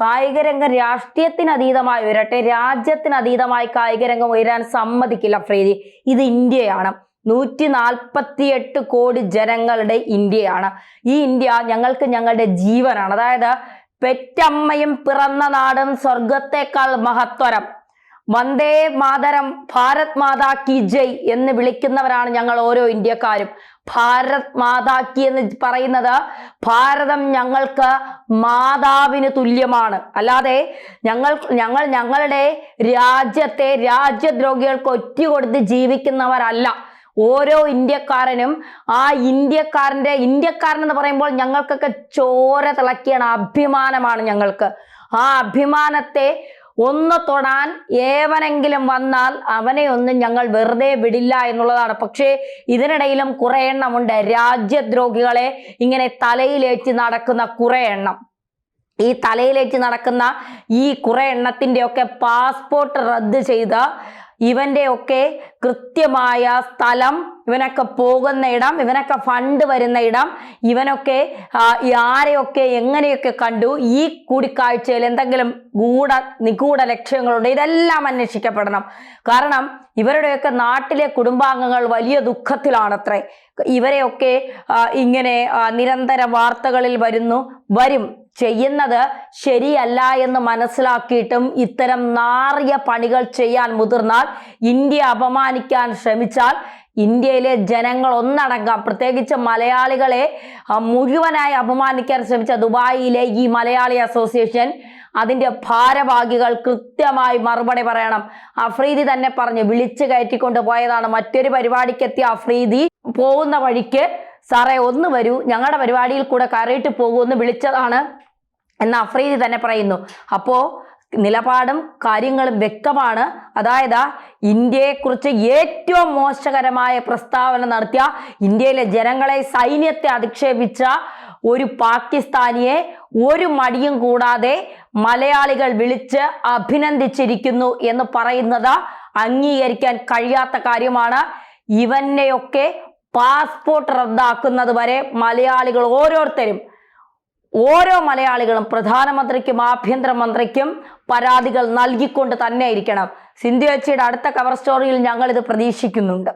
കായികരംഗം രാഷ്ട്രീയത്തിന് അതീതമായി ഉയരട്ടെ, രാജ്യത്തിന് അതീതമായി കായികരംഗം ഉയരാൻ സമ്മതിക്കില്ല അഫ്രീദി. ഇത് ഇന്ത്യയാണ്. 148 കോടി ജനങ്ങളുടെ ഇന്ത്യയാണ്. ഈ ഇന്ത്യ ഞങ്ങൾക്ക് ഞങ്ങളുടെ ജീവനാണ്. അതായത് പെറ്റമ്മയും പിറന്ന നാടും സ്വർഗത്തേക്കാൾ മഹത്വരം. വന്ദേ മാതരം, ഭാരത് മാതാ കി ജയ് എന്ന് വിളിക്കുന്നവരാണ് ഞങ്ങൾ ഓരോ ഇന്ത്യക്കാരും. ഭാരത് മാതാ കി എന്ന് പറയുന്നത് ഭാരതം ഞങ്ങൾക്ക് മാതാവിന് തുല്യമാണ്. അല്ലാതെ ഞങ്ങളുടെ രാജ്യത്തെ രാജ്യദ്രോഹികൾക്ക് ഒറ്റ കൊടുത്ത് ജീവിക്കുന്നവരല്ല. ഓരോ ഇന്ത്യക്കാരനും ആ ഇന്ത്യക്കാരൻ എന്ന് പറയുമ്പോൾ ഞങ്ങൾക്കൊക്കെ ചോര തിളക്കിയാണ്, അഭിമാനമാണ് ഞങ്ങൾക്ക്. ആ അഭിമാനത്തെ ഒന്ന് തൊടാൻ ഏവനെങ്കിലും വന്നാൽ അവനെ ഒന്നും ഞങ്ങൾ വെറുതെ വിടില്ല എന്നുള്ളതാണ്. പക്ഷേ ഇതിനിടയിലും കുറെ എണ്ണമുണ്ട് രാജ്യദ്രോഹികളെ ഇങ്ങനെ തലയിലേറ്റി നടക്കുന്ന കുറെ എണ്ണം. ഈ തലയിലേറ്റി നടക്കുന്ന ഈ കുറെ എണ്ണത്തിൻ്റെയൊക്കെ പാസ്പോർട്ട് റദ്ദ് ചെയ്ത് ഇവൻ്റെയൊക്കെ കൃത്യമായ സ്ഥലം, ഇവനൊക്കെ പോകുന്ന ഇടം, ഇവനൊക്കെ ഫണ്ട് വരുന്ന ഇടം, ഇവനൊക്കെ ആരെയൊക്കെ എങ്ങനെയൊക്കെ കണ്ടു, ഈ കൂടിക്കാഴ്ചയിൽ എന്തെങ്കിലും നിഗൂഢ ലക്ഷ്യങ്ങളുണ്ട്, ഇതെല്ലാം അന്വേഷിക്കപ്പെടണം. കാരണം ഇവരുടെയൊക്കെ നാട്ടിലെ കുടുംബാംഗങ്ങൾ വലിയ ദുഃഖത്തിലാണത്രേ. ഇവരെയൊക്കെ ഇങ്ങനെ നിരന്തര വാർത്തകളിൽ വരും ചെയ്യുന്നത് ശരിയല്ല എന്ന് മനസ്സിലാക്കിയിട്ടും ഇത്തരം നാറിയ പണികൾ ചെയ്യാൻ മുതിർന്നാൽ, ഇന്ത്യ അപമാനിക്കാൻ ശ്രമിച്ചാൽ, ഇന്ത്യയിലെ ജനങ്ങൾ ഒന്നടങ്കം, പ്രത്യേകിച്ച് മലയാളികളെ മുഴുവനായി അപമാനിക്കാൻ ശ്രമിച്ച ദുബായിലെ ഈ മലയാളി അസോസിയേഷൻ, അതിൻ്റെ ഭാരവാഹികൾ കൃത്യമായി മറുപടി പറയണം. അഫ്രീദി തന്നെ പറഞ്ഞു, വിളിച്ചു കയറ്റിക്കൊണ്ട് പോയതാണ്. മറ്റൊരു പരിപാടിക്കെത്തിയ അഫ്രീദി പോകുന്ന വഴിക്ക് സാറേ ഒന്ന് വരൂ, ഞങ്ങളുടെ പരിപാടിയിൽ കൂടെ കയറിയിട്ട് പോകുമെന്ന് വിളിച്ചതാണ് എന്ന് അഫ്രീദി തന്നെ പറയുന്നു. അപ്പോൾ നിലപാടും കാര്യങ്ങളും വ്യക്തമാണ്. അതായത് ഇന്ത്യയെക്കുറിച്ച് ഏറ്റവും മോശകരമായ പ്രസ്താവന നടത്തിയ, ഇന്ത്യയിലെ ജനങ്ങളെ, സൈന്യത്തെ അധിക്ഷേപിച്ച ഒരു പാകിസ്ഥാനിയെ ഒരു മടിയും കൂടാതെ മലയാളികൾ വിളിച്ച് അഭിനന്ദിച്ചിരിക്കുന്നു എന്ന് പറയുന്നത് അംഗീകരിക്കാൻ കഴിയാത്ത കാര്യമാണ്. ഇവനെയൊക്കെ പാസ്പോർട്ട് റദ്ദാക്കുന്നത് വരെ മലയാളികൾ ഓരോ മലയാളികളും പ്രധാനമന്ത്രിക്കും ആഭ്യന്തരമന്ത്രിക്കും പരാതികൾ നൽകിക്കൊണ്ട് തന്നെ ഇരിക്കണം. സിന്ധു ചേച്ചിയുടെ അടുത്ത കവർ സ്റ്റോറിയിൽ ഞങ്ങൾ ഇത് പ്രതീക്ഷിക്കുന്നുണ്ട്.